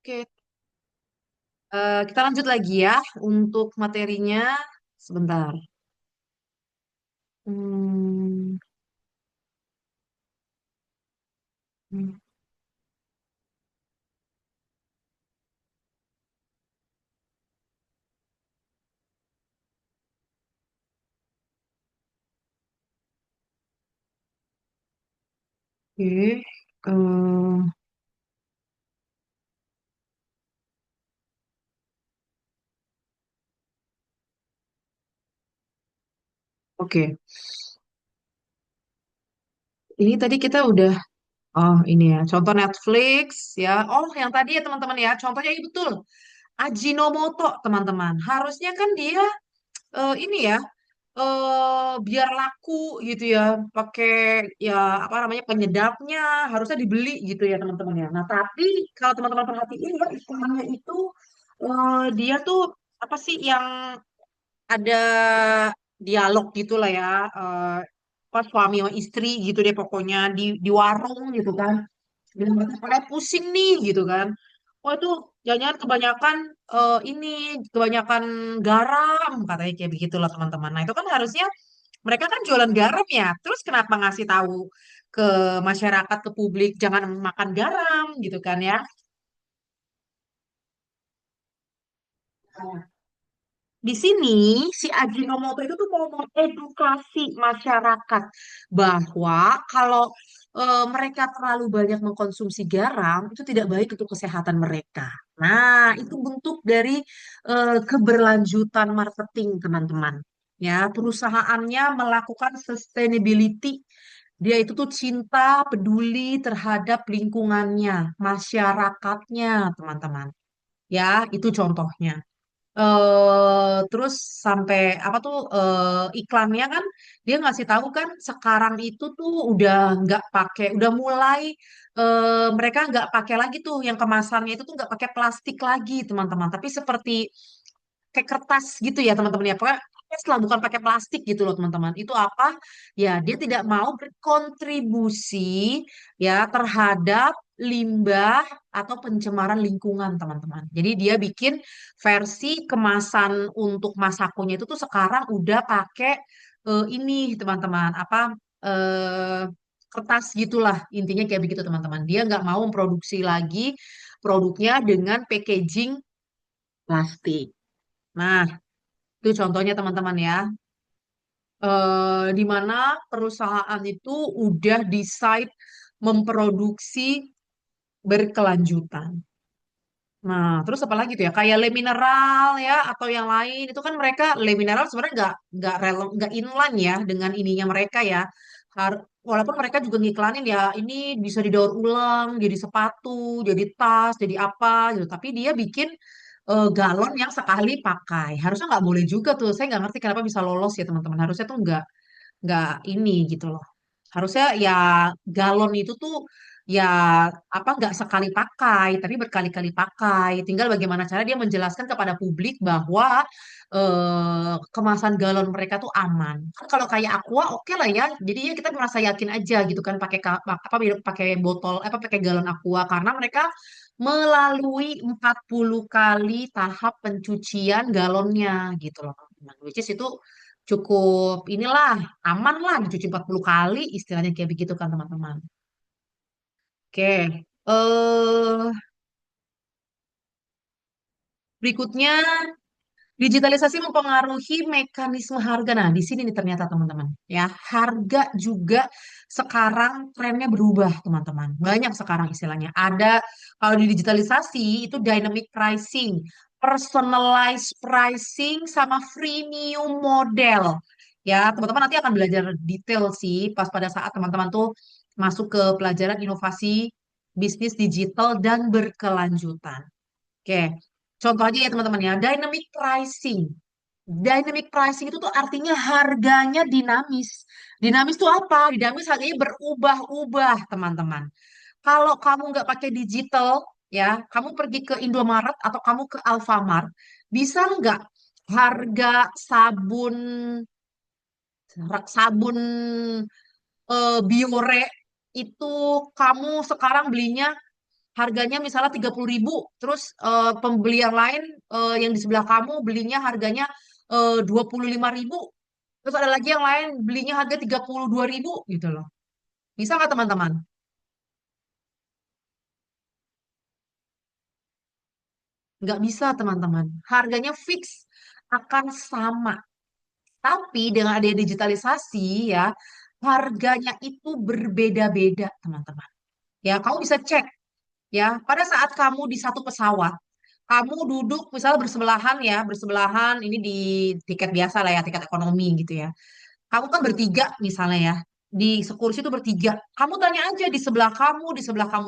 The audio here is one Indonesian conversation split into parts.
Oke, kita lanjut lagi ya untuk materinya. Sebentar. Hmm, hmm, oke. Oke. Ini tadi kita udah. Oh, ini ya. Contoh Netflix ya. Oh, yang tadi ya teman-teman ya. Contohnya ini betul. Ajinomoto, teman-teman. Harusnya kan dia ini ya. Biar laku gitu ya. Pakai ya apa namanya penyedapnya harusnya dibeli gitu ya teman-teman ya. Nah, tapi kalau teman-teman perhatiin ya iklannya itu dia tuh apa sih yang ada dialog gitulah ya pas suami sama istri gitu deh pokoknya di warung gitu kan bilang kayak pusing nih gitu kan oh itu jangan kebanyakan ini kebanyakan garam katanya kayak begitulah teman-teman nah itu kan harusnya mereka kan jualan garam ya terus kenapa ngasih tahu ke masyarakat ke publik jangan makan garam gitu kan ya. Di sini si Ajinomoto itu tuh mau mengedukasi masyarakat bahwa kalau mereka terlalu banyak mengkonsumsi garam itu tidak baik untuk kesehatan mereka. Nah, itu bentuk dari keberlanjutan marketing, teman-teman. Ya, perusahaannya melakukan sustainability. Dia itu tuh cinta, peduli terhadap lingkungannya, masyarakatnya, teman-teman. Ya, itu contohnya terus sampai apa tuh iklannya kan dia ngasih tahu kan sekarang itu tuh udah nggak pakai udah mulai mereka nggak pakai lagi tuh yang kemasannya itu tuh nggak pakai plastik lagi teman-teman tapi seperti kayak kertas gitu ya teman-teman ya pokoknya setelah bukan pakai plastik gitu loh teman-teman itu apa ya dia tidak mau berkontribusi ya terhadap limbah atau pencemaran lingkungan teman-teman jadi dia bikin versi kemasan untuk masakonya itu tuh sekarang udah pakai ini teman-teman apa eh, kertas gitulah intinya kayak begitu teman-teman dia nggak mau memproduksi lagi produknya dengan packaging plastik. Nah, itu contohnya teman-teman ya, di mana perusahaan itu udah decide memproduksi berkelanjutan. Nah, terus apa lagi tuh ya? Kayak Le Mineral ya atau yang lain itu kan mereka Le Mineral sebenarnya nggak inline ya dengan ininya mereka ya. Walaupun mereka juga ngiklanin ya ini bisa didaur ulang, jadi sepatu, jadi tas, jadi apa gitu. Tapi dia bikin galon yang sekali pakai. Harusnya nggak boleh juga tuh. Saya nggak ngerti kenapa bisa lolos ya teman-teman. Harusnya tuh nggak ini gitu loh. Harusnya ya galon itu tuh ya apa nggak sekali pakai, tapi berkali-kali pakai. Tinggal bagaimana cara dia menjelaskan kepada publik bahwa kemasan galon mereka tuh aman. Kan kalau kayak Aqua oke lah ya. Jadi ya kita merasa yakin aja gitu kan pakai apa pakai botol apa pakai galon Aqua karena mereka melalui 40 kali tahap pencucian galonnya gitu loh. Nah, which is itu cukup inilah aman lah dicuci 40 kali istilahnya kayak begitu kan teman-teman. Oke. Berikutnya digitalisasi mempengaruhi mekanisme harga. Nah, di sini nih ternyata teman-teman ya, harga juga sekarang trennya berubah, teman-teman. Banyak sekarang istilahnya. Ada kalau di digitalisasi itu dynamic pricing, personalized pricing sama freemium model. Ya, teman-teman nanti akan belajar detail sih pas pada saat teman-teman tuh masuk ke pelajaran inovasi bisnis digital dan berkelanjutan. Oke, contoh aja ya teman-teman ya, dynamic pricing. Dynamic pricing itu tuh artinya harganya dinamis. Dinamis tuh apa? Dinamis harganya berubah-ubah, teman-teman. Kalau kamu nggak pakai digital, ya, kamu pergi ke Indomaret atau kamu ke Alfamart, bisa nggak harga sabun sabun Biore itu kamu sekarang belinya harganya misalnya 30.000, terus pembeli yang lain yang di sebelah kamu belinya harganya 25.000, terus ada lagi yang lain belinya harga 32.000 gitu loh. Bisa nggak teman-teman? Nggak bisa teman-teman. Harganya fix akan sama. Tapi dengan adanya digitalisasi ya, harganya itu berbeda-beda teman-teman. Ya, kamu bisa cek ya, pada saat kamu di satu pesawat, kamu duduk misalnya bersebelahan ya, bersebelahan ini di tiket biasa lah ya, tiket ekonomi gitu ya. Kamu kan bertiga misalnya ya, di sekursi itu bertiga. Kamu tanya aja di sebelah kamu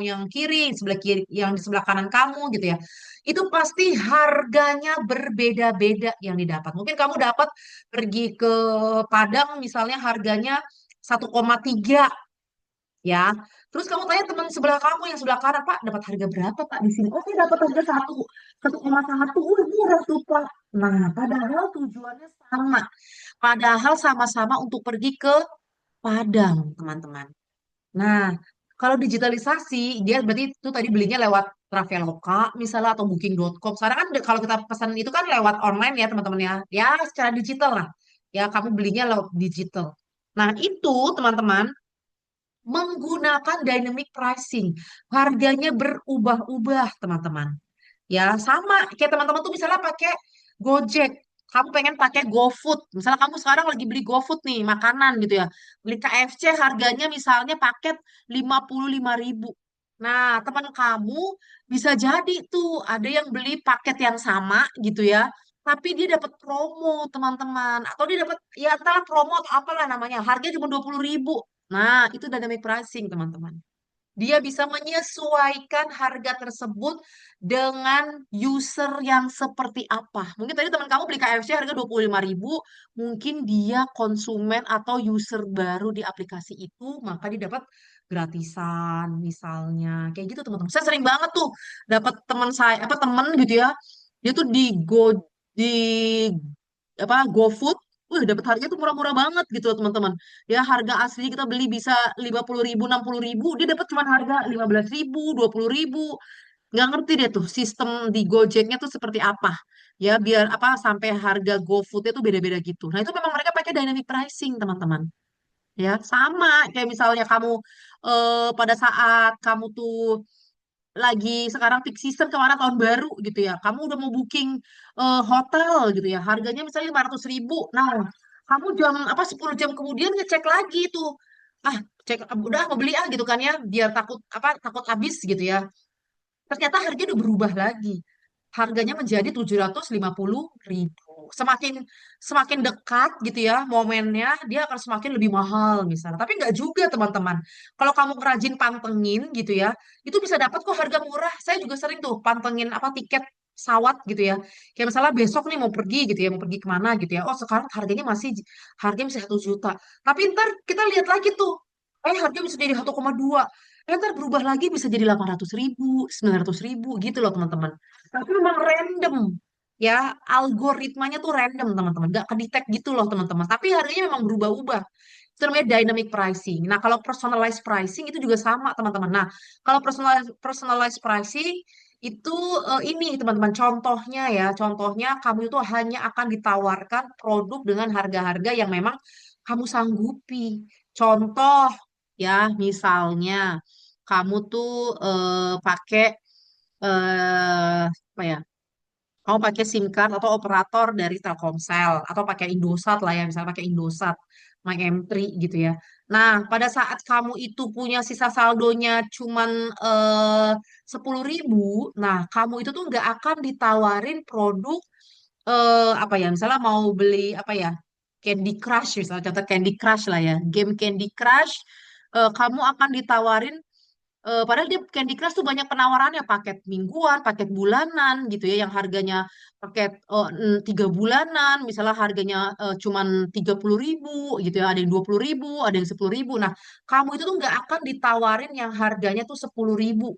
yang kiri, di sebelah kiri, yang di sebelah kanan kamu gitu ya. Itu pasti harganya berbeda-beda yang didapat. Mungkin kamu dapat pergi ke Padang misalnya harganya 1,3 ya. Terus kamu tanya teman sebelah kamu yang sebelah kanan, Pak, dapat harga berapa, Pak, di sini? Oh, saya dapat harga 1,1. Wah, murah tuh, Pak. Nah, padahal tujuannya sama. Padahal sama-sama untuk pergi ke Padang, teman-teman. Nah, kalau digitalisasi, dia berarti itu tadi belinya lewat Traveloka, misalnya, atau Booking.com. Sekarang kan kalau kita pesan itu kan lewat online ya, teman-teman ya. Ya, secara digital lah. Ya, kamu belinya lewat digital. Nah, itu, teman-teman, menggunakan dynamic pricing. Harganya berubah-ubah, teman-teman. Ya, sama kayak teman-teman tuh misalnya pakai Gojek. Kamu pengen pakai GoFood. Misalnya kamu sekarang lagi beli GoFood nih, makanan gitu ya. Beli KFC harganya misalnya paket 55.000. Nah, teman kamu bisa jadi tuh ada yang beli paket yang sama gitu ya. Tapi dia dapat promo, teman-teman. Atau dia dapat ya entahlah promo atau apalah namanya. Harganya cuma 20.000. Nah, itu dynamic pricing, teman-teman. Dia bisa menyesuaikan harga tersebut dengan user yang seperti apa. Mungkin tadi teman kamu beli KFC harga 25.000, mungkin dia konsumen atau user baru di aplikasi itu, maka dia dapat gratisan misalnya. Kayak gitu teman-teman. Saya sering banget tuh dapat teman saya apa teman gitu ya. Dia tuh di GoFood, dapat harganya tuh murah-murah banget gitu loh, teman-teman. Ya harga asli kita beli bisa 50.000, 60.000, dia dapat cuma harga 15.000, 20.000. Nggak ngerti deh tuh sistem di Gojeknya tuh seperti apa. Ya biar apa sampai harga GoFoodnya tuh beda-beda gitu. Nah itu memang mereka pakai dynamic pricing, teman-teman. Ya sama kayak misalnya kamu pada saat kamu tuh lagi sekarang peak season kemarin tahun baru gitu ya. Kamu udah mau booking hotel gitu ya. Harganya misalnya 500.000. Nah, kamu jam apa 10 jam kemudian ngecek lagi tuh. Ah, cek udah mau beli gitu kan ya, biar takut apa takut habis gitu ya. Ternyata harganya udah berubah lagi. Harganya menjadi 750.000. Semakin semakin dekat gitu ya momennya, dia akan semakin lebih mahal misalnya. Tapi nggak juga teman-teman. Kalau kamu rajin pantengin gitu ya, itu bisa dapat kok harga murah. Saya juga sering tuh pantengin apa tiket pesawat gitu ya. Kayak misalnya besok nih mau pergi gitu ya, mau pergi kemana gitu ya. Oh sekarang harganya masih 1 juta. Tapi ntar kita lihat lagi tuh, harganya bisa jadi 1,2. Ntar berubah lagi bisa jadi 800.000, 900.000 gitu loh teman-teman. Tapi memang random. Ya, algoritmanya tuh random teman-teman. Gak kedetek gitu loh teman-teman. Tapi harganya memang berubah-ubah. Itu namanya dynamic pricing. Nah, kalau personalized pricing itu juga sama teman-teman. Nah, kalau personalized pricing itu ini teman-teman contohnya ya. Contohnya kamu itu hanya akan ditawarkan produk dengan harga-harga yang memang kamu sanggupi. Contoh ya, misalnya kamu tuh pakai apa ya? Kamu pakai SIM card atau operator dari Telkomsel atau pakai Indosat lah ya, misalnya pakai Indosat, MyM3 gitu ya. Nah, pada saat kamu itu punya sisa saldonya cuman 10.000, nah kamu itu tuh nggak akan ditawarin produk apa ya, misalnya mau beli apa ya, Candy Crush misalnya, contoh Candy Crush lah ya, game Candy Crush, kamu akan ditawarin padahal dia Candy Crush tuh banyak penawarannya, paket mingguan, paket bulanan gitu ya, yang harganya paket 3 bulanan, misalnya harganya cuman 30.000 gitu ya, ada yang 20.000, ada yang 10.000. Nah, kamu itu tuh nggak akan ditawarin yang harganya tuh 10.000.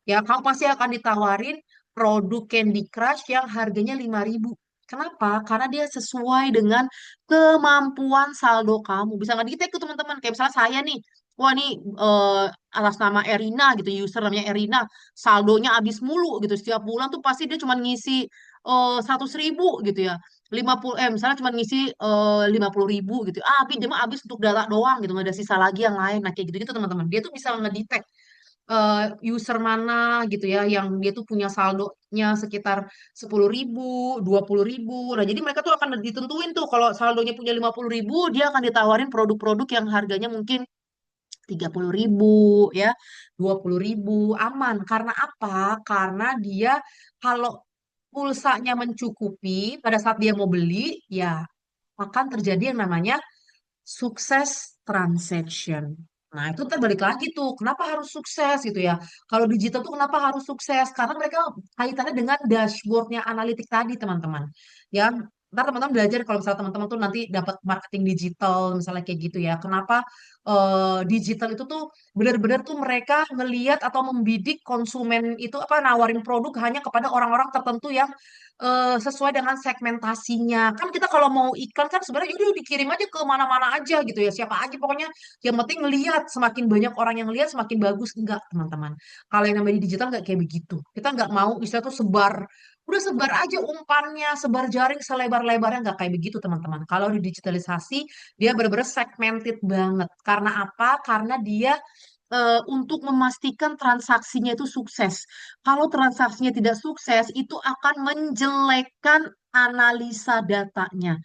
Ya, kamu pasti akan ditawarin produk Candy Crush yang harganya 5.000. Kenapa? Karena dia sesuai dengan kemampuan saldo kamu. Bisa nggak tuh teman-teman? Kayak misalnya saya nih, wah nih eh, atas nama Erina gitu, user namanya Erina, saldonya habis mulu gitu. Setiap bulan tuh pasti dia cuma ngisi 100.000 gitu ya. 50 misalnya cuma ngisi 50.000 gitu. Ah, habis dia mah habis untuk data doang gitu, nggak ada sisa lagi yang lain. Nah, kayak gitu-gitu teman-teman. Dia tuh bisa ngedetect user mana gitu ya yang dia tuh punya saldonya sekitar 10.000, 20.000. Nah, jadi mereka tuh akan ditentuin tuh kalau saldonya punya 50.000, dia akan ditawarin produk-produk yang harganya mungkin 30.000 ya, 20.000 aman. Karena apa? Karena dia kalau pulsanya mencukupi pada saat dia mau beli, ya akan terjadi yang namanya sukses transaction. Nah, itu terbalik lagi tuh. Kenapa harus sukses gitu ya? Kalau digital tuh kenapa harus sukses? Karena mereka kaitannya dengan dashboardnya analitik tadi, teman-teman. Ya, ntar teman-teman belajar kalau misalnya teman-teman tuh nanti dapat marketing digital, misalnya kayak gitu ya. Kenapa digital itu tuh benar-benar tuh mereka ngeliat atau membidik konsumen itu apa nawarin produk hanya kepada orang-orang tertentu yang sesuai dengan segmentasinya. Kan kita kalau mau iklan kan sebenarnya udah dikirim aja ke mana-mana aja gitu ya. Siapa aja pokoknya yang penting ngelihat semakin banyak orang yang lihat semakin bagus enggak, teman-teman. Kalau yang namanya di digital nggak kayak begitu. Kita nggak mau istilah tuh sebar udah sebar aja umpannya, sebar jaring selebar-lebarnya nggak kayak begitu, teman-teman. Kalau di digitalisasi dia benar-benar segmented banget. Karena apa? Karena dia untuk memastikan transaksinya itu sukses. Kalau transaksinya tidak sukses, itu akan menjelekkan analisa datanya,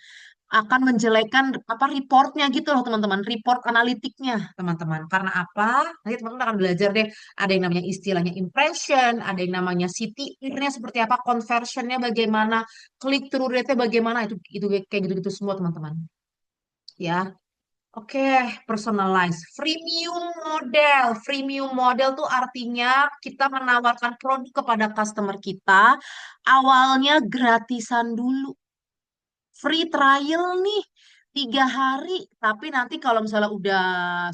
akan menjelekkan apa reportnya gitu loh teman-teman, report analitiknya teman-teman. Karena apa? Nanti teman-teman akan belajar deh. Ada yang namanya istilahnya impression, ada yang namanya CTR-nya seperti apa, conversionnya bagaimana, click through rate-nya bagaimana, itu kayak gitu-gitu semua teman-teman. Ya, oke, personalize. Freemium model. Freemium model tuh artinya kita menawarkan produk kepada customer kita. Awalnya gratisan dulu. Free trial nih 3 hari. Tapi nanti kalau misalnya udah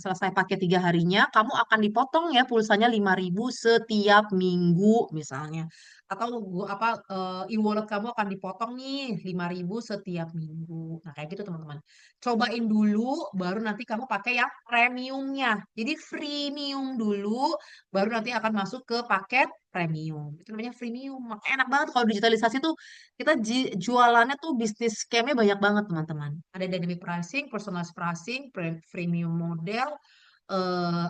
selesai pakai 3 harinya, kamu akan dipotong ya pulsanya 5.000 setiap minggu misalnya. Atau apa e-wallet kamu akan dipotong nih 5.000 setiap minggu. Nah kayak gitu teman-teman. Cobain dulu, baru nanti kamu pakai yang premiumnya. Jadi freemium dulu, baru nanti akan masuk ke paket premium. Itu namanya freemium. Makanya enak banget kalau digitalisasi tuh kita jualannya tuh bisnis scam-nya banyak banget teman-teman. Ada dynamic pricing, personalized pricing, premium model,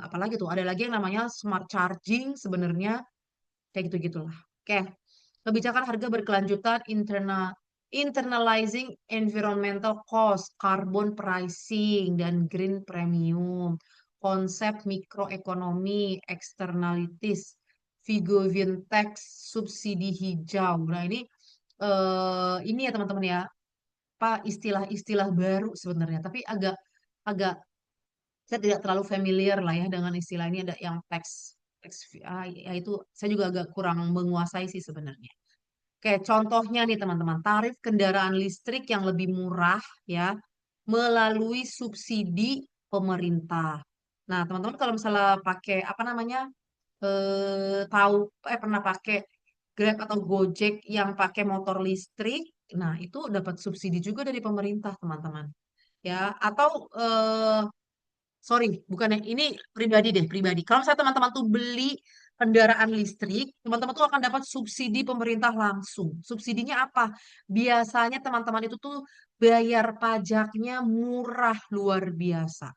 apalagi tuh ada lagi yang namanya smart charging sebenarnya kayak gitu-gitulah. Oke, kebijakan harga berkelanjutan internalizing environmental cost, carbon pricing dan green premium, konsep mikroekonomi, externalities, Vigovian tax, subsidi hijau. Nah, ini ya teman-teman ya, apa istilah-istilah baru sebenarnya, tapi agak agak saya tidak terlalu familiar lah ya dengan istilah ini. Ada yang tax ya itu saya juga agak kurang menguasai sih sebenarnya. Oke, contohnya nih teman-teman, tarif kendaraan listrik yang lebih murah ya melalui subsidi pemerintah. Nah, teman-teman kalau misalnya pakai apa namanya tahu pernah pakai Grab atau Gojek yang pakai motor listrik, nah itu dapat subsidi juga dari pemerintah, teman-teman. Ya, atau sorry, bukannya ini pribadi deh, pribadi. Kalau misalnya teman-teman tuh beli kendaraan listrik, teman-teman tuh akan dapat subsidi pemerintah langsung. Subsidinya apa? Biasanya teman-teman itu tuh bayar pajaknya murah luar biasa.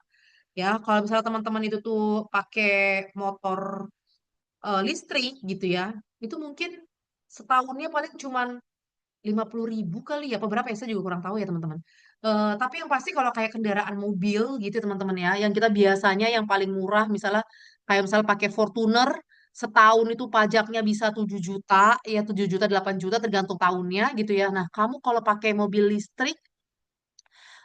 Ya, kalau misalnya teman-teman itu tuh pakai motor listrik gitu ya, itu mungkin setahunnya paling cuman 50.000 kali ya, apa berapa ya, saya juga kurang tahu ya teman-teman. Tapi yang pasti kalau kayak kendaraan mobil gitu teman-teman ya, yang kita biasanya yang paling murah misalnya kayak misalnya pakai Fortuner, setahun itu pajaknya bisa 7 juta, ya 7 juta 8 juta tergantung tahunnya gitu ya. Nah, kamu kalau pakai mobil listrik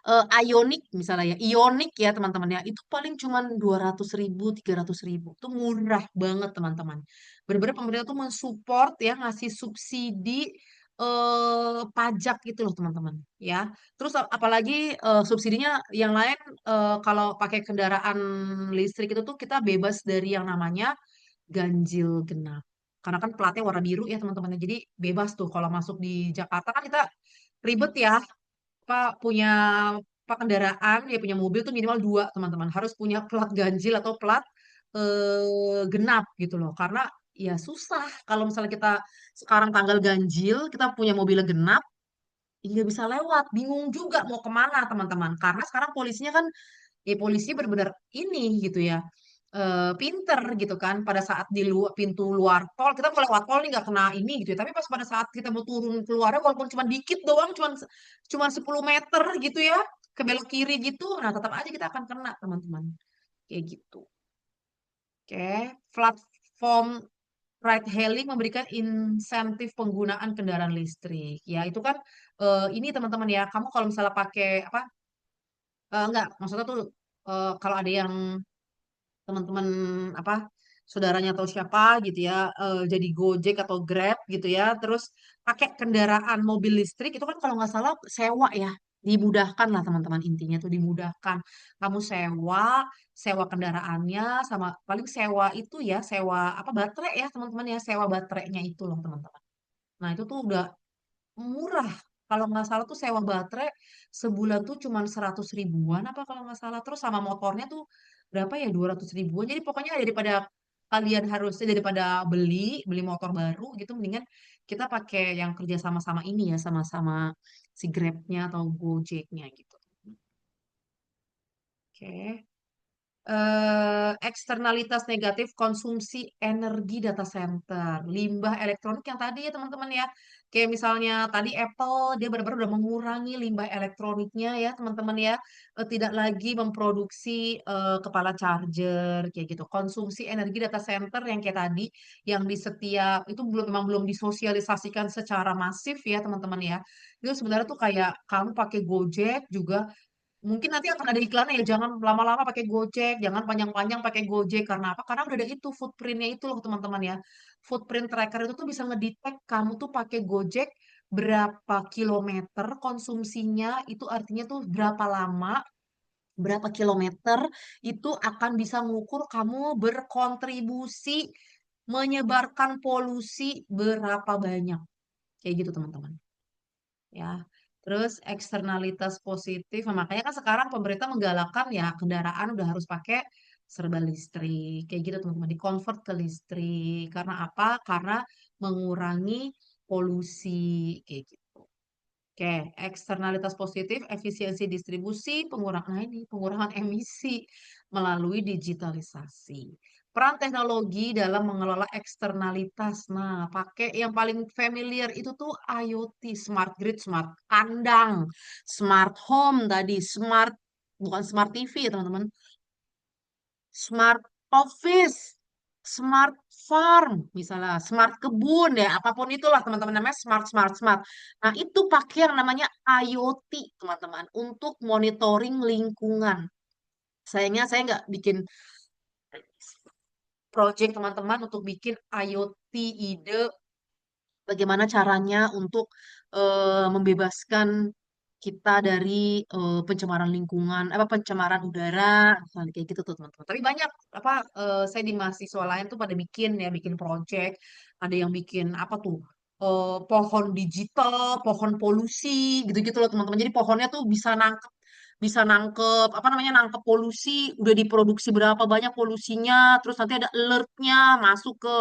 Ioniq misalnya ya, Ioniq ya teman-teman ya, itu paling cuman 200.000, 300.000. Itu murah banget teman-teman. Benar-benar pemerintah tuh mensupport ya, ngasih subsidi pajak gitu loh teman-teman ya. Terus apalagi subsidinya yang lain kalau pakai kendaraan listrik itu tuh kita bebas dari yang namanya ganjil genap. Karena kan platnya warna biru ya teman-teman. Jadi bebas tuh kalau masuk di Jakarta kan kita ribet ya, apa punya Pak kendaraan, dia punya mobil tuh minimal dua, teman-teman. Harus punya plat ganjil atau plat genap gitu loh. Karena ya susah kalau misalnya kita sekarang tanggal ganjil, kita punya mobil genap, ya nggak bisa lewat. Bingung juga mau kemana, teman-teman. Karena sekarang polisinya kan, ya polisi benar-benar ini gitu ya, pinter gitu kan. Pada saat di luar pintu luar tol, kita mau lewat tol nih nggak kena ini gitu ya. Tapi pas pada saat kita mau turun keluarnya, walaupun cuma dikit doang, cuma 10 meter gitu ya, ke belok kiri gitu, nah tetap aja kita akan kena, teman-teman. Kayak gitu. Oke, platform ride hailing memberikan insentif penggunaan kendaraan listrik. Ya, itu kan ini teman-teman ya, kamu kalau misalnya pakai apa? Enggak, maksudnya tuh kalau ada yang teman-teman apa saudaranya atau siapa gitu ya, jadi Gojek atau Grab gitu ya, terus pakai kendaraan mobil listrik itu kan kalau nggak salah sewa ya, dimudahkan lah teman-teman, intinya tuh dimudahkan. Kamu sewa, sewa kendaraannya, sama paling sewa itu ya, sewa apa baterai ya teman-teman ya, sewa baterainya itu loh teman-teman. Nah itu tuh udah murah. Kalau nggak salah tuh sewa baterai sebulan tuh cuman 100 ribuan apa kalau nggak salah. Terus sama motornya tuh berapa ya, 200 ribuan. Jadi pokoknya daripada kalian harusnya, daripada beli motor baru gitu, mendingan kita pakai yang kerja sama-sama ini ya, sama-sama si Grab-nya atau Gojek-nya gitu. Oke. Eksternalitas negatif konsumsi energi data center, limbah elektronik yang tadi ya teman-teman ya. Kayak misalnya tadi Apple, dia benar-benar udah mengurangi limbah elektroniknya ya teman-teman ya. Tidak lagi memproduksi kepala charger kayak gitu. Konsumsi energi data center yang kayak tadi, yang di setiap itu memang belum disosialisasikan secara masif ya teman-teman ya. Itu sebenarnya tuh kayak kamu pakai Gojek juga. Mungkin nanti akan ada iklannya ya, jangan lama-lama pakai Gojek, jangan panjang-panjang pakai Gojek. Karena apa? Karena udah ada itu footprintnya itu loh teman-teman ya. Footprint tracker itu tuh bisa ngedetect kamu tuh pakai Gojek berapa kilometer konsumsinya, itu artinya tuh berapa lama, berapa kilometer, itu akan bisa ngukur kamu berkontribusi menyebarkan polusi berapa banyak. Kayak gitu teman-teman ya. Terus eksternalitas positif, nah, makanya kan sekarang pemerintah menggalakkan ya kendaraan udah harus pakai serba listrik, kayak gitu teman-teman, dikonvert ke listrik. Karena apa? Karena mengurangi polusi, kayak gitu. Oke, eksternalitas positif, efisiensi distribusi, pengurangan emisi melalui digitalisasi. Peran teknologi dalam mengelola eksternalitas. Nah, pakai yang paling familiar itu tuh IoT, smart grid, smart kandang, smart home tadi, smart, bukan smart TV ya teman-teman, smart office, smart farm, misalnya smart kebun ya, apapun itulah teman-teman, namanya smart, smart, smart. Nah, itu pakai yang namanya IoT, teman-teman, untuk monitoring lingkungan. Sayangnya saya nggak bikin project teman-teman untuk bikin IoT, ide bagaimana caranya untuk membebaskan kita dari pencemaran lingkungan, apa pencemaran udara, misalnya kayak gitu tuh teman-teman. Tapi banyak apa, saya di mahasiswa lain tuh pada bikin ya, bikin project, ada yang bikin apa tuh, pohon digital, pohon polusi, gitu-gitu loh teman-teman. Jadi pohonnya tuh bisa nangkep apa namanya, nangkep polusi, udah diproduksi berapa banyak polusinya, terus nanti ada alertnya masuk ke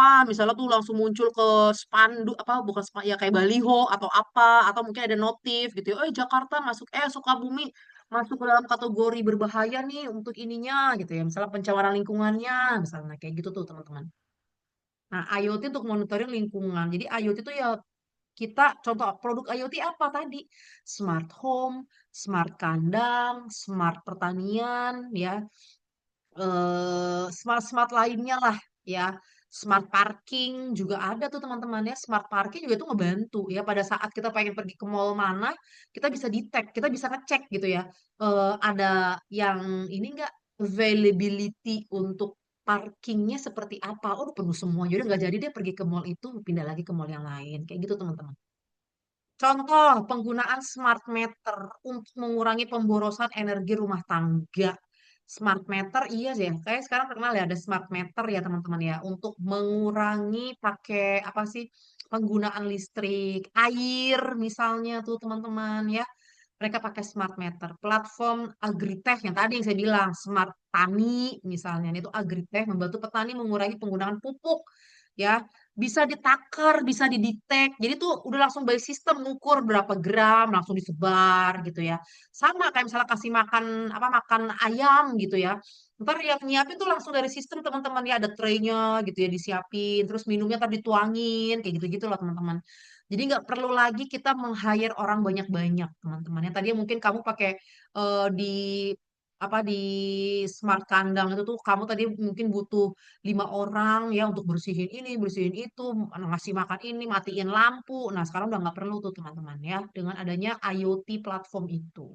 apa, misalnya tuh langsung muncul ke spanduk, apa bukan ya kayak baliho atau apa, atau mungkin ada notif gitu ya, Jakarta masuk, Sukabumi masuk ke dalam kategori berbahaya nih untuk ininya gitu ya, misalnya pencemaran lingkungannya misalnya kayak gitu tuh teman-teman. Nah, IoT untuk monitoring lingkungan. Jadi IoT itu ya, kita contoh produk IoT apa tadi? Smart home, smart kandang, smart pertanian ya, smart smart lainnya lah ya. Smart parking juga ada tuh teman-teman ya. Smart parking juga tuh ngebantu ya, pada saat kita pengen pergi ke mall mana, kita bisa detect, kita bisa ngecek gitu ya. Ada yang ini enggak, availability untuk parkingnya seperti apa. Oh, udah penuh semua. Jadi nggak jadi dia pergi ke mall itu, pindah lagi ke mall yang lain. Kayak gitu teman-teman. Contoh penggunaan smart meter untuk mengurangi pemborosan energi rumah tangga. Smart meter, iya sih ya. Kayak sekarang terkenal ya ada smart meter ya teman-teman ya. Untuk mengurangi pakai apa sih, penggunaan listrik, air misalnya tuh teman-teman ya. Mereka pakai smart meter, platform agritech yang tadi yang saya bilang, smart tani misalnya, itu agritech membantu petani mengurangi penggunaan pupuk, ya, bisa ditakar, bisa didetek. Jadi tuh udah langsung by sistem ngukur berapa gram, langsung disebar gitu ya. Sama kayak misalnya kasih makan apa makan ayam gitu ya. Ntar yang nyiapin tuh langsung dari sistem teman-teman ya ada traynya gitu ya disiapin, terus minumnya ntar dituangin kayak gitu-gitu loh teman-teman. Jadi nggak perlu lagi kita meng-hire orang banyak-banyak teman-teman. Yang tadinya mungkin kamu pakai di apa di smart kandang itu tuh kamu tadi mungkin butuh 5 orang ya untuk bersihin ini, bersihin itu, ngasih makan ini, matiin lampu. Nah sekarang udah nggak perlu tuh teman-teman ya dengan adanya IoT platform itu.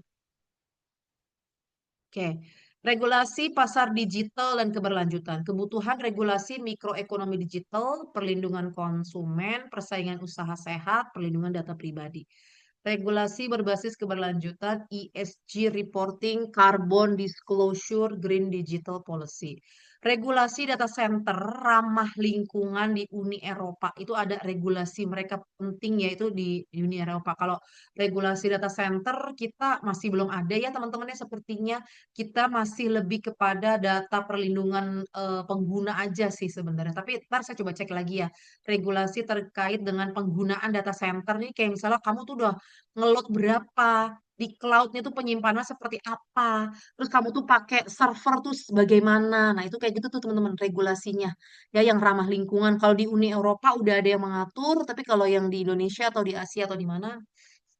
Oke, regulasi pasar digital dan keberlanjutan. Kebutuhan regulasi mikroekonomi digital, perlindungan konsumen, persaingan usaha sehat, perlindungan data pribadi. Regulasi berbasis keberlanjutan, ESG reporting, carbon disclosure, green digital policy. Regulasi data center ramah lingkungan di Uni Eropa itu ada regulasi mereka penting yaitu di Uni Eropa. Kalau regulasi data center kita masih belum ada ya teman-temannya sepertinya kita masih lebih kepada data perlindungan pengguna aja sih sebenarnya. Tapi ntar saya coba cek lagi ya regulasi terkait dengan penggunaan data center nih kayak misalnya kamu tuh udah ngelot berapa di cloud-nya tuh penyimpanan seperti apa, terus kamu tuh pakai server tuh bagaimana. Nah, itu kayak gitu tuh teman-teman regulasinya. Ya yang ramah lingkungan. Kalau di Uni Eropa udah ada yang mengatur, tapi kalau yang di Indonesia atau di Asia atau di mana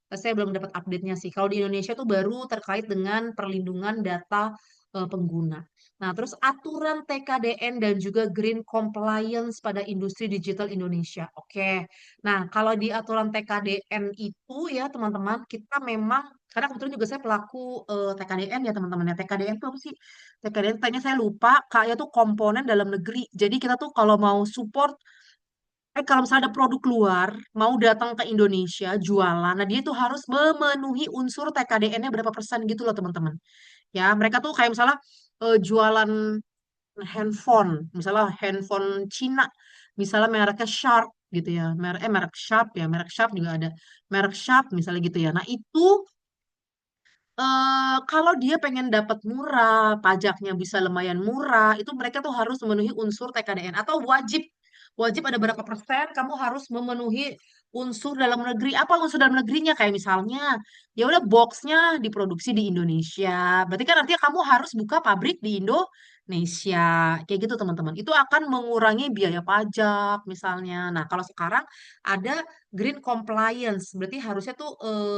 saya belum dapat update-nya sih. Kalau di Indonesia tuh baru terkait dengan perlindungan data pengguna. Nah, terus aturan TKDN dan juga green compliance pada industri digital Indonesia. Oke. Nah, kalau di aturan TKDN itu ya teman-teman, kita memang karena kebetulan juga saya pelaku TKDN ya teman-teman ya. TKDN itu apa sih? TKDN tanya saya lupa, kayak tuh komponen dalam negeri. Jadi kita tuh kalau mau support kalau misalnya ada produk luar mau datang ke Indonesia jualan, nah dia tuh harus memenuhi unsur TKDN-nya berapa persen gitu loh teman-teman. Ya, mereka tuh kayak misalnya jualan handphone, misalnya handphone Cina, misalnya mereknya Sharp gitu ya, merek Sharp ya, merek Sharp juga ada, merek Sharp misalnya gitu ya. Nah itu kalau dia pengen dapat murah, pajaknya bisa lumayan murah, itu mereka tuh harus memenuhi unsur TKDN atau wajib wajib ada berapa persen kamu harus memenuhi unsur dalam negeri. Apa unsur dalam negerinya? Kayak misalnya, ya udah boxnya diproduksi di Indonesia. Berarti kan artinya kamu harus buka pabrik di Indonesia. Kayak gitu teman-teman. Itu akan mengurangi biaya pajak misalnya. Nah, kalau sekarang ada green compliance, berarti harusnya tuh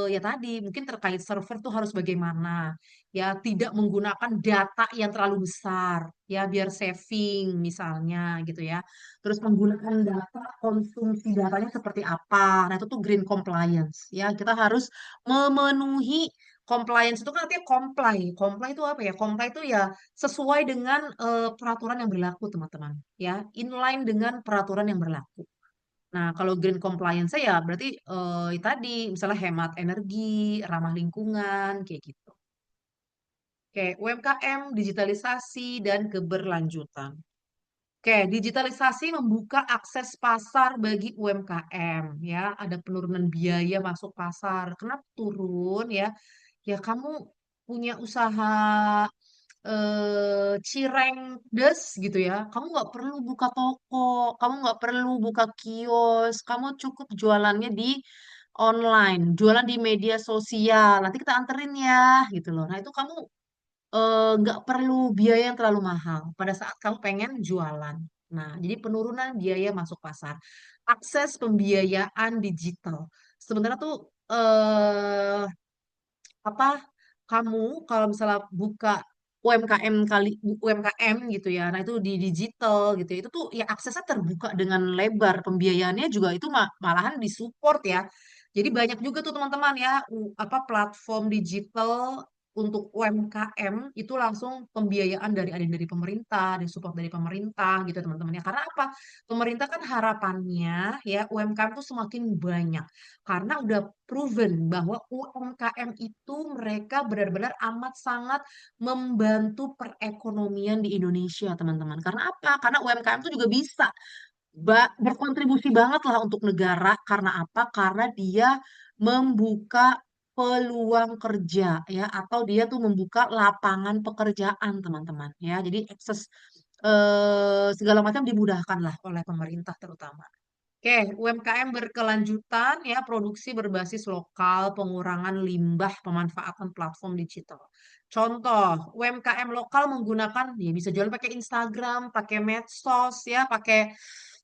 ya tadi mungkin terkait server tuh harus bagaimana ya tidak menggunakan data yang terlalu besar ya biar saving misalnya gitu ya. Terus menggunakan data konsumsi datanya seperti apa. Nah itu tuh green compliance ya kita harus memenuhi compliance itu kan artinya comply. Comply itu apa ya? Comply itu ya sesuai dengan peraturan yang berlaku teman-teman ya inline dengan peraturan yang berlaku. Nah, kalau green compliance ya berarti tadi misalnya hemat energi, ramah lingkungan, kayak gitu. Oke, UMKM, digitalisasi, dan keberlanjutan. Oke, digitalisasi membuka akses pasar bagi UMKM ya. Ada penurunan biaya masuk pasar. Kenapa turun ya? Ya kamu punya usaha cireng des gitu ya. Kamu nggak perlu buka toko, kamu nggak perlu buka kios, kamu cukup jualannya di online, jualan di media sosial. Nanti kita anterin ya, gitu loh. Nah itu kamu nggak perlu biaya yang terlalu mahal pada saat kamu pengen jualan. Nah, jadi penurunan biaya masuk pasar, akses pembiayaan digital. Sebenarnya tuh apa kamu kalau misalnya buka UMKM UMKM gitu ya, nah itu di digital gitu ya, itu tuh ya aksesnya terbuka dengan lebar, pembiayaannya juga itu malahan disupport ya. Jadi banyak juga tuh teman-teman ya apa platform digital untuk UMKM itu langsung pembiayaan dari ada dari pemerintah, disupport dari pemerintah gitu teman-teman ya. Karena apa? Pemerintah kan harapannya ya UMKM tuh semakin banyak karena udah proven bahwa UMKM itu mereka benar-benar amat sangat membantu perekonomian di Indonesia, teman-teman. Karena apa? Karena UMKM itu juga bisa berkontribusi banget lah untuk negara. Karena apa? Karena dia membuka peluang kerja ya, atau dia tuh membuka lapangan pekerjaan teman-teman ya. Jadi akses segala macam dimudahkan lah oleh pemerintah terutama. Oke, UMKM berkelanjutan ya, produksi berbasis lokal, pengurangan limbah, pemanfaatan platform digital. Contoh, UMKM lokal menggunakan, ya bisa jual pakai Instagram, pakai medsos ya, pakai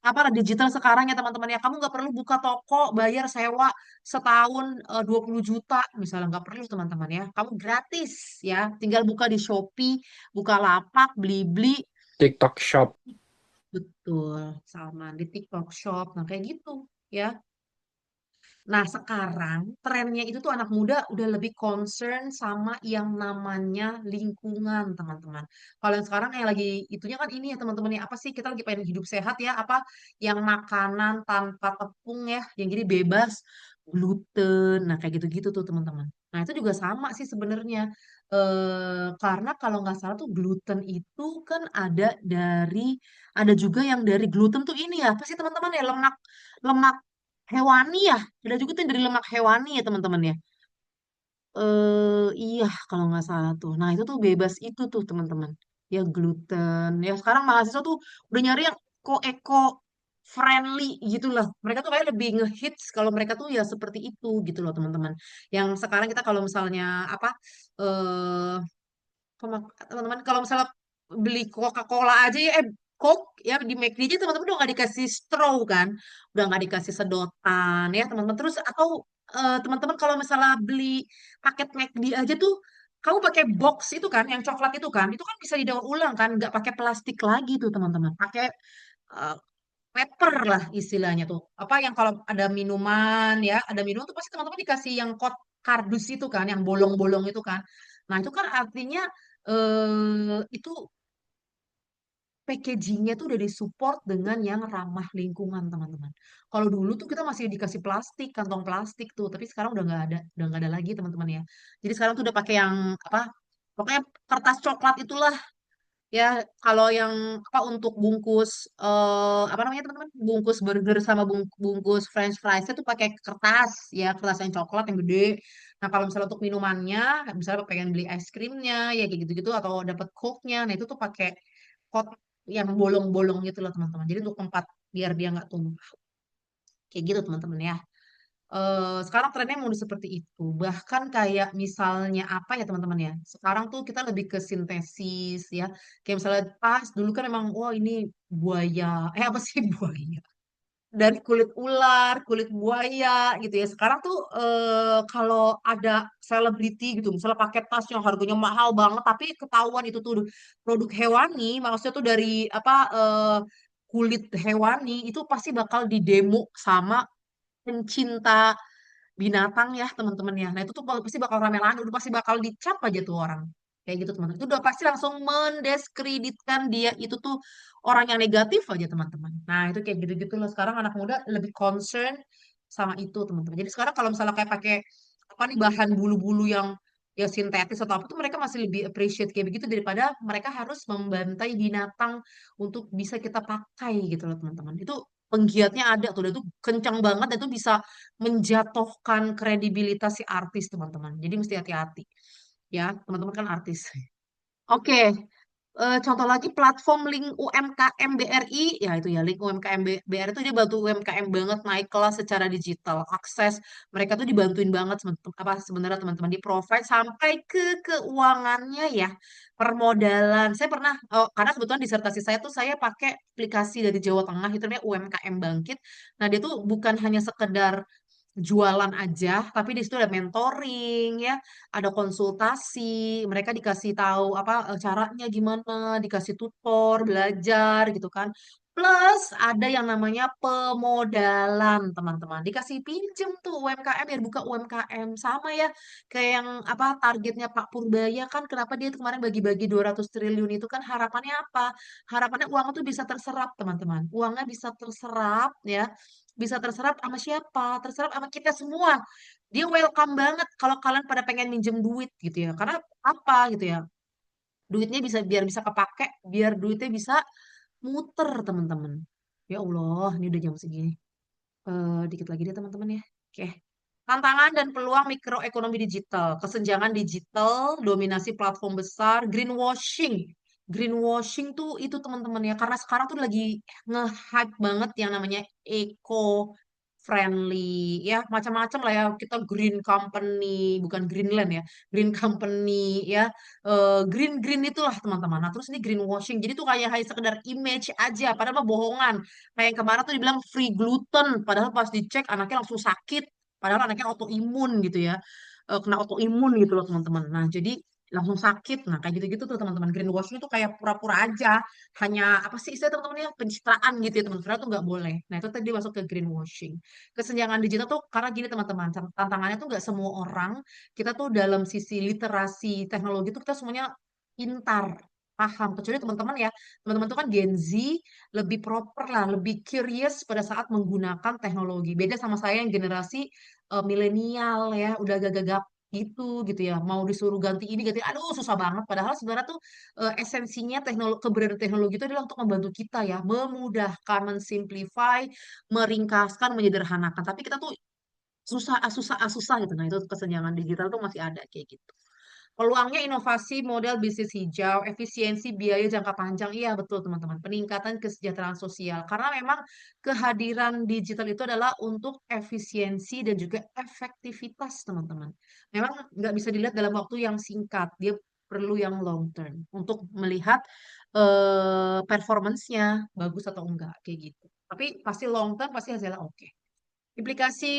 apa digital sekarang ya teman-teman ya. Kamu nggak perlu buka toko, bayar sewa setahun 20 juta, misalnya nggak perlu teman-teman ya. Kamu gratis ya, tinggal buka di Shopee, buka lapak, beli-beli. TikTok Shop. Betul, sama di TikTok Shop. Nah, kayak gitu ya. Nah, sekarang trennya itu tuh anak muda udah lebih concern sama yang namanya lingkungan, teman-teman. Kalau yang sekarang yang lagi itunya kan ini ya teman-teman ya, apa sih kita lagi pengen hidup sehat ya, apa yang makanan tanpa tepung ya, yang jadi bebas gluten. Nah, kayak gitu-gitu tuh teman-teman. Nah, itu juga sama sih sebenarnya. Karena kalau nggak salah tuh gluten itu kan ada juga yang dari gluten tuh ini ya, apa sih teman-teman ya, lemak lemak hewani ya. Ada juga tuh yang dari lemak hewani ya teman-teman ya. Iya kalau nggak salah tuh. Nah itu tuh bebas itu tuh teman-teman. Ya gluten. Ya sekarang mahasiswa tuh udah nyari yang eco friendly gitu lah. Mereka tuh kayak lebih ngehits kalau mereka tuh ya seperti itu gitu loh teman-teman. Yang sekarang kita kalau misalnya apa eh teman-teman kalau misalnya beli Coca-Cola aja ya Coke ya di McD aja teman-teman udah nggak dikasih straw kan, udah nggak dikasih sedotan ya teman-teman. Terus atau teman-teman kalau misalnya beli paket McD aja tuh kamu pakai box itu kan yang coklat itu kan bisa didaur ulang kan, nggak pakai plastik lagi tuh teman-teman, pakai eh, paper lah istilahnya tuh. Apa yang kalau ada minuman ya, ada minum tuh pasti teman-teman dikasih yang kardus itu kan, yang bolong-bolong itu kan. Nah, itu kan artinya itu packagingnya tuh udah disupport dengan yang ramah lingkungan, teman-teman. Kalau dulu tuh kita masih dikasih plastik, kantong plastik tuh, tapi sekarang udah nggak ada lagi, teman-teman ya. Jadi sekarang tuh udah pakai yang apa? Pokoknya kertas coklat itulah. Ya, kalau yang apa untuk bungkus apa namanya teman-teman? Bungkus burger sama bungkus French fries itu pakai kertas ya, kertas yang coklat yang gede. Nah, kalau misalnya untuk minumannya, misalnya pengen beli es krimnya ya kayak gitu-gitu atau dapat Coke-nya, nah itu tuh pakai pot yang bolong-bolong gitu loh teman-teman. Jadi untuk tempat biar dia nggak tumpah. Kayak gitu teman-teman ya. Sekarang trennya mau seperti itu. Bahkan kayak misalnya apa ya teman-teman ya. Sekarang tuh kita lebih ke sintesis ya. Kayak misalnya pas dulu kan emang wah ini buaya. Apa sih buaya? Dari kulit ular, kulit buaya gitu ya. Sekarang tuh kalau ada selebriti gitu, misalnya pakai tas yang harganya mahal banget, tapi ketahuan itu tuh produk hewani, maksudnya tuh dari apa kulit hewani, itu pasti bakal didemo sama pencinta binatang ya teman-teman ya. Nah itu tuh pasti bakal rame-rame, udah pasti bakal dicap aja tuh orang. Kayak gitu teman-teman. Itu udah pasti langsung mendiskreditkan dia itu tuh orang yang negatif aja teman-teman. Nah itu kayak gitu-gitu loh. Sekarang anak muda lebih concern sama itu teman-teman. Jadi sekarang kalau misalnya kayak pakai apa nih bahan bulu-bulu yang ya sintetis atau apa tuh mereka masih lebih appreciate kayak begitu daripada mereka harus membantai binatang untuk bisa kita pakai gitu loh teman-teman. Itu penggiatnya ada tuh, dan itu kencang banget dan itu bisa menjatuhkan kredibilitas si artis teman-teman. Jadi mesti hati-hati ya, teman-teman kan artis. Oke, contoh lagi platform link UMKM BRI, ya itu ya link UMKM BRI itu dia bantu UMKM banget naik kelas secara digital, akses mereka tuh dibantuin banget apa sebenarnya teman-teman di provide sampai ke keuangannya ya, permodalan. Saya pernah karena kebetulan disertasi saya tuh saya pakai aplikasi dari Jawa Tengah itu namanya UMKM Bangkit. Nah dia tuh bukan hanya sekedar jualan aja, tapi di situ ada mentoring ya, ada konsultasi, mereka dikasih tahu apa caranya gimana, dikasih tutor, belajar gitu kan. Plus ada yang namanya pemodalan, teman-teman. Dikasih pinjem tuh UMKM biar buka UMKM sama ya kayak yang apa targetnya Pak Purbaya kan kenapa dia tuh kemarin bagi-bagi 200 triliun itu kan harapannya apa? Harapannya uang itu bisa terserap, teman-teman. Uangnya bisa terserap ya, bisa terserap sama siapa? Terserap sama kita semua. Dia welcome banget kalau kalian pada pengen minjem duit gitu ya. Karena apa gitu ya? Duitnya bisa biar bisa kepake, biar duitnya bisa muter, teman-teman. Ya Allah, ini udah jam segini. Dikit lagi deh teman-teman ya. Oke. Tantangan dan peluang mikroekonomi digital, kesenjangan digital, dominasi platform besar, greenwashing. Greenwashing tuh itu teman-teman ya, karena sekarang tuh lagi nge-hype banget yang namanya eco friendly ya, macam-macam lah ya. Kita green company, bukan Greenland ya, green company ya, green green itulah teman-teman. Nah, terus ini greenwashing. Jadi tuh kayak hanya sekedar image aja, padahal mah bohongan. Kayak yang kemarin tuh dibilang free gluten, padahal pas dicek anaknya langsung sakit. Padahal anaknya autoimun gitu ya. Kena autoimun gitu loh teman-teman. Nah, jadi langsung sakit. Nah, kayak gitu-gitu tuh teman-teman. Greenwashing itu kayak pura-pura aja. Hanya apa sih istilah teman-teman ya? Pencitraan gitu ya teman-teman. Padahal tuh nggak boleh. Nah, itu tadi masuk ke greenwashing. Kesenjangan digital tuh karena gini teman-teman. Tantangannya tuh nggak semua orang. Kita tuh dalam sisi literasi teknologi tuh kita semuanya pintar. Paham. Kecuali teman-teman ya. Teman-teman tuh kan Gen Z lebih proper lah, lebih curious pada saat menggunakan teknologi. Beda sama saya yang generasi milenial ya, udah gagap gitu ya. Mau disuruh ganti ini ganti, aduh susah banget. Padahal sebenarnya tuh esensinya teknologi, keberadaan teknologi itu adalah untuk membantu kita ya, memudahkan, mensimplify, meringkaskan, menyederhanakan. Tapi kita tuh susah, susah, susah gitu. Nah itu kesenjangan digital tuh masih ada kayak gitu. Peluangnya inovasi model bisnis hijau, efisiensi biaya jangka panjang. Iya, betul teman-teman. Peningkatan kesejahteraan sosial. Karena memang kehadiran digital itu adalah untuk efisiensi dan juga efektivitas, teman-teman. Memang nggak bisa dilihat dalam waktu yang singkat. Dia perlu yang long term untuk melihat performance-nya bagus atau enggak kayak gitu. Tapi pasti long term pasti hasilnya oke. Implikasi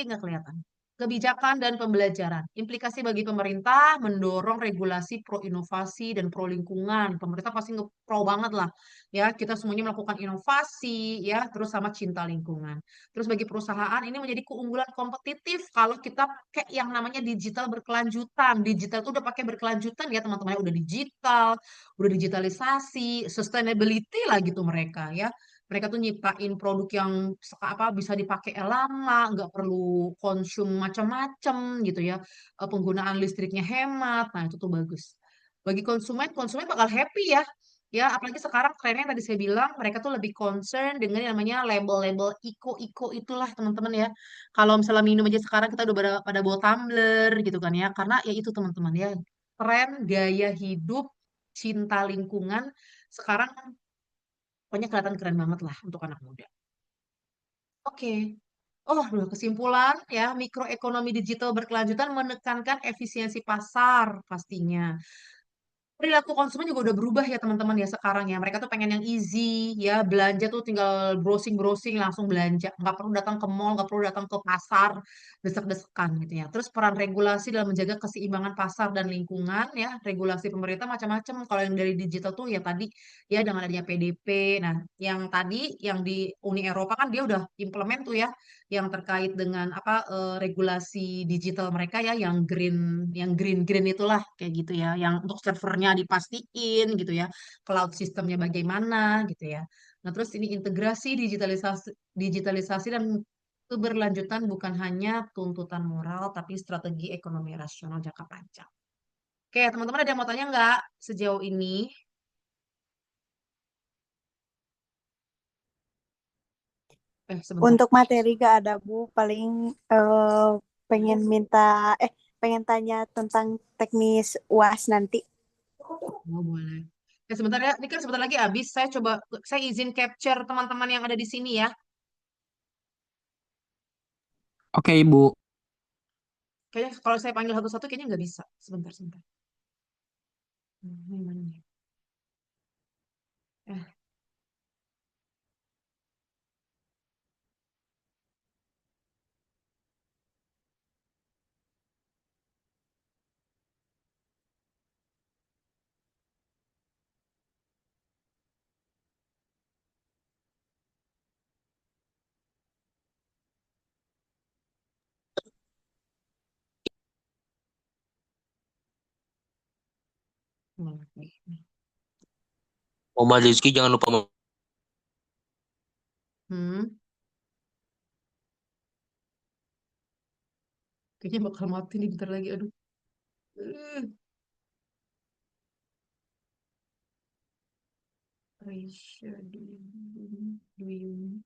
nggak kelihatan. Kebijakan dan pembelajaran. Implikasi bagi pemerintah mendorong regulasi pro inovasi dan pro lingkungan. Pemerintah pasti nge-pro banget lah. Ya, kita semuanya melakukan inovasi, ya, terus sama cinta lingkungan. Terus bagi perusahaan ini menjadi keunggulan kompetitif kalau kita pakai yang namanya digital berkelanjutan. Digital itu udah pakai berkelanjutan ya teman-teman. Udah digitalisasi, sustainability lah gitu mereka ya. Mereka tuh nyiptain produk yang apa bisa dipakai lama, nggak perlu konsum macam-macam gitu ya. Penggunaan listriknya hemat, nah itu tuh bagus. Bagi konsumen, konsumen bakal happy ya. Ya, apalagi sekarang trennya yang tadi saya bilang, mereka tuh lebih concern dengan yang namanya label-label eco-eco itulah teman-teman ya. Kalau misalnya minum aja sekarang kita udah pada bawa tumbler gitu kan ya. Karena ya itu teman-teman ya, tren gaya hidup, cinta lingkungan sekarang pokoknya kelihatan keren banget lah untuk anak muda. Oke. Oh, dua kesimpulan ya, mikroekonomi digital berkelanjutan menekankan efisiensi pasar pastinya. Perilaku konsumen juga udah berubah ya teman-teman ya sekarang ya. Mereka tuh pengen yang easy ya, belanja tuh tinggal browsing-browsing langsung belanja. Nggak perlu datang ke mall, nggak perlu datang ke pasar, desek-desekan gitu ya. Terus peran regulasi dalam menjaga keseimbangan pasar dan lingkungan ya. Regulasi pemerintah macam-macam. Kalau yang dari digital tuh ya tadi ya dengan adanya PDP. Nah, yang tadi yang di Uni Eropa kan dia udah implement tuh ya yang terkait dengan apa regulasi digital mereka ya yang green green itulah kayak gitu ya yang untuk servernya dipastiin gitu ya cloud sistemnya bagaimana gitu ya. Nah terus ini integrasi digitalisasi dan keberlanjutan bukan hanya tuntutan moral tapi strategi ekonomi rasional jangka panjang. Oke teman-teman ada yang mau tanya nggak sejauh ini? Sebentar. Untuk materi gak ada Bu, paling pengen minta eh pengen tanya tentang teknis UAS nanti. Oh, boleh. Sebentar ya, ini kan sebentar lagi habis. Saya izin capture teman-teman yang ada di sini ya. Oke, Ibu. Kayaknya kalau saya panggil satu-satu kayaknya nggak bisa. Sebentar, sebentar. Ini mana nih? Eh, mana nih? Muhammad Rizky jangan lupa Hmm, kayaknya bakal mati nih bentar lagi. Aduh. Eh, Raisya, do you-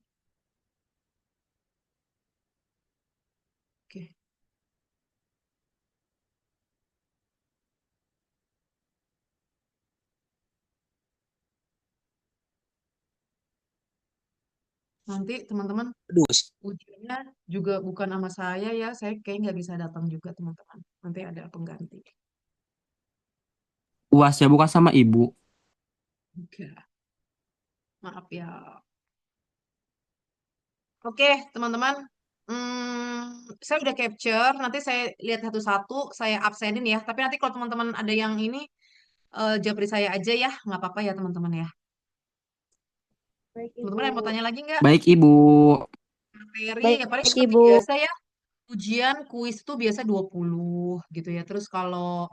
Oke. Nanti teman-teman Aduh, ujiannya juga bukan sama saya ya. Saya kayak nggak bisa datang juga teman-teman. Nanti ada pengganti. UASnya bukan sama ibu. Oke. Maaf ya. Oke, teman-teman. Saya udah capture. Nanti saya lihat satu-satu. Saya absenin ya. Tapi nanti kalau teman-teman ada yang ini, japri saya aja ya. Nggak apa-apa ya teman-teman ya. Baik, Ibu. Teman-teman yang mau tanya lagi nggak? Baik ibu. Materi Baik, ya paling seperti Ibu. biasa ya. Ujian kuis itu biasa 20 gitu ya. Terus kalau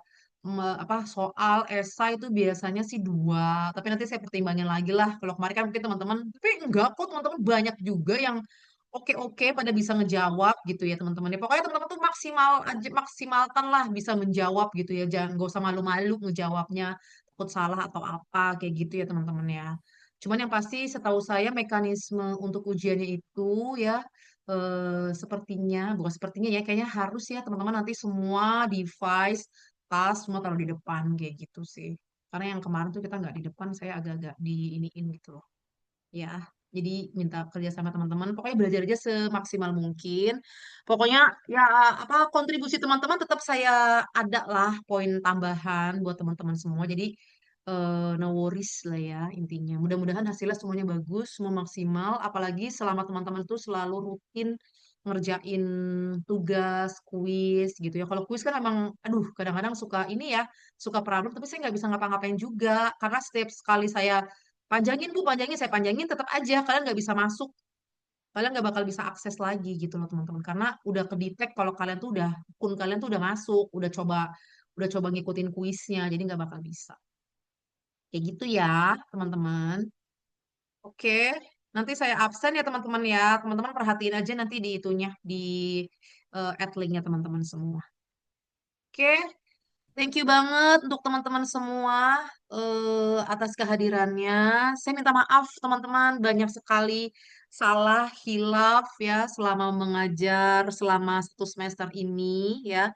apa soal esai itu biasanya sih 2. Tapi nanti saya pertimbangin lagi lah. Kalau kemarin kan mungkin teman-teman, tapi enggak kok teman-teman banyak juga yang oke-oke pada bisa ngejawab gitu ya teman-teman. Ya, pokoknya teman-teman tuh maksimal aja maksimalkan lah bisa menjawab gitu ya. Jangan nggak usah malu-malu ngejawabnya takut salah atau apa kayak gitu ya teman-teman ya. Cuman yang pasti setahu saya mekanisme untuk ujiannya itu ya sepertinya, bukan sepertinya ya, kayaknya harus ya teman-teman nanti semua device, tas, semua taruh di depan kayak gitu sih. Karena yang kemarin tuh kita nggak di depan, saya agak-agak di iniin gitu loh. Ya, jadi minta kerja sama teman-teman. Pokoknya belajar aja semaksimal mungkin. Pokoknya ya apa kontribusi teman-teman tetap saya ada lah poin tambahan buat teman-teman semua. Jadi no worries lah ya intinya. Mudah-mudahan hasilnya semuanya bagus, semua maksimal. Apalagi selama teman-teman tuh selalu rutin ngerjain tugas, kuis gitu ya. Kalau kuis kan emang, aduh kadang-kadang suka ini ya, suka problem. Tapi saya nggak bisa ngapa-ngapain juga. Karena setiap sekali saya panjangin bu, panjangin, saya panjangin tetap aja. Kalian nggak bisa masuk. Kalian nggak bakal bisa akses lagi gitu loh teman-teman. Karena udah kedetek kalau kalian tuh udah, akun kalian tuh udah masuk, udah coba ngikutin kuisnya. Jadi nggak bakal bisa. Kayak gitu ya, teman-teman. Oke, nanti saya absen ya teman-teman ya. Teman-teman perhatiin aja nanti di itunya, di add link-nya teman-teman semua. Oke, thank you banget untuk teman-teman semua atas kehadirannya. Saya minta maaf teman-teman, banyak sekali salah, hilaf ya selama mengajar selama 1 semester ini ya.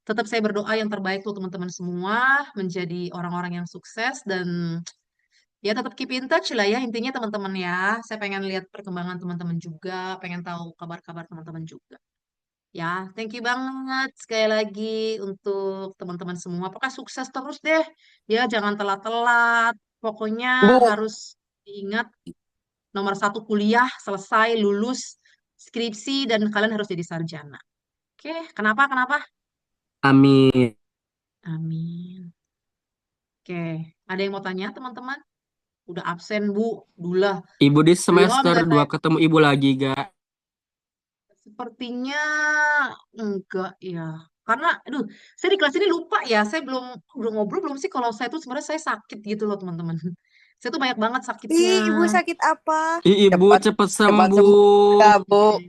Tetap saya berdoa yang terbaik tuh teman-teman semua menjadi orang-orang yang sukses dan ya tetap keep in touch lah ya intinya teman-teman ya. Saya pengen lihat perkembangan teman-teman juga, pengen tahu kabar-kabar teman-teman juga. Ya, thank you banget sekali lagi untuk teman-teman semua. Pokoknya sukses terus deh. Ya, jangan telat-telat. Pokoknya Bu, harus diingat nomor 1 kuliah, selesai, lulus, skripsi, dan kalian harus jadi sarjana. Oke, kenapa? Kenapa? amin. Amin. Oke, ada yang mau tanya teman-teman? Udah absen, Bu. Dulah. Ibu di Belum semester 2 katanya. ketemu ibu lagi gak? Sepertinya enggak ya. Karena, aduh, saya di kelas ini lupa ya. Saya belum ngobrol belum sih kalau saya tuh sebenarnya saya sakit gitu loh teman-teman. Saya tuh banyak banget sakitnya. Ih, Ibu sakit apa? Ih, ibu Cepat cepet cepat sembuh sembuh. ya, Bu.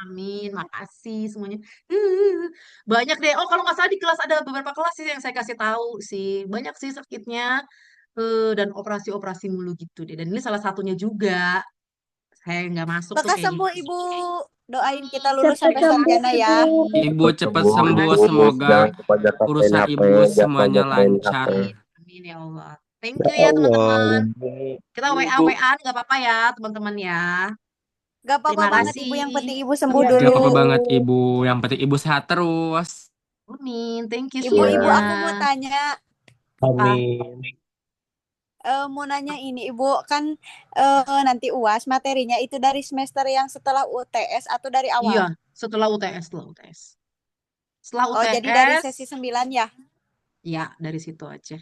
Amin, makasih semuanya. Uh, Banyak deh. Oh, kalau nggak salah di kelas ada beberapa kelas sih yang saya kasih tahu sih. Banyak sih sakitnya dan operasi-operasi mulu gitu deh. Dan ini salah satunya juga. Saya nggak masuk tuh Lekas kayaknya. sembuh, Ibu. Doain kita lulus Cepat sampai sembuh. sarjana ya. Ibu Cepat cepet sembuh, sembuh. Ibu. Semoga Jangan lupa jatuh main urusan HP, ibu jatuh semuanya main HP. lancar. Amin, amin ya Allah. Thank Ya you ya Allah, teman-teman. Ibu. Kita Ibu. WA-WAan nggak apa-apa ya teman-teman ya. Gak apa-apa Terima banget, Ibu. kasih. Yang penting Ibu sembuh Iya, Gak dulu. apa-apa banget ibu. Yang penting ibu sehat terus. Amin. Thank you Ibu, semuanya. Ya, aku mau tanya. Apa? amin. Mau nanya ini, Ibu. Kan nanti UAS materinya itu dari semester yang setelah UTS atau dari Iya, awal? setelah UTS, setelah UTS. Setelah Oh, jadi dari UTS, sesi 9 ya? ya dari situ aja.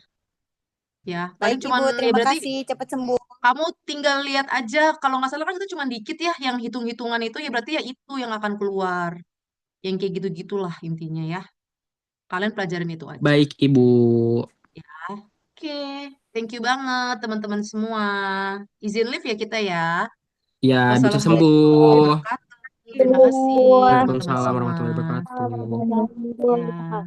Ya, paling Baik, cuman Ibu. ya Terima berarti kasih. Cepat sembuh. kamu tinggal lihat aja. Kalau nggak salah kan itu cuma dikit ya, yang hitung-hitungan itu ya berarti ya itu yang akan keluar. Yang kayak gitu-gitulah intinya ya. Kalian pelajarin itu aja. Baik ibu. Ya, oke. Thank you banget teman-teman semua. Izin live ya kita ya. Ya, ibu cepat Wassalamualaikum warahmatullahi sembuh. wabarakatuh. Terima kasih teman-teman Waalaikumsalam semua. warahmatullahi wabarakatuh. Ya.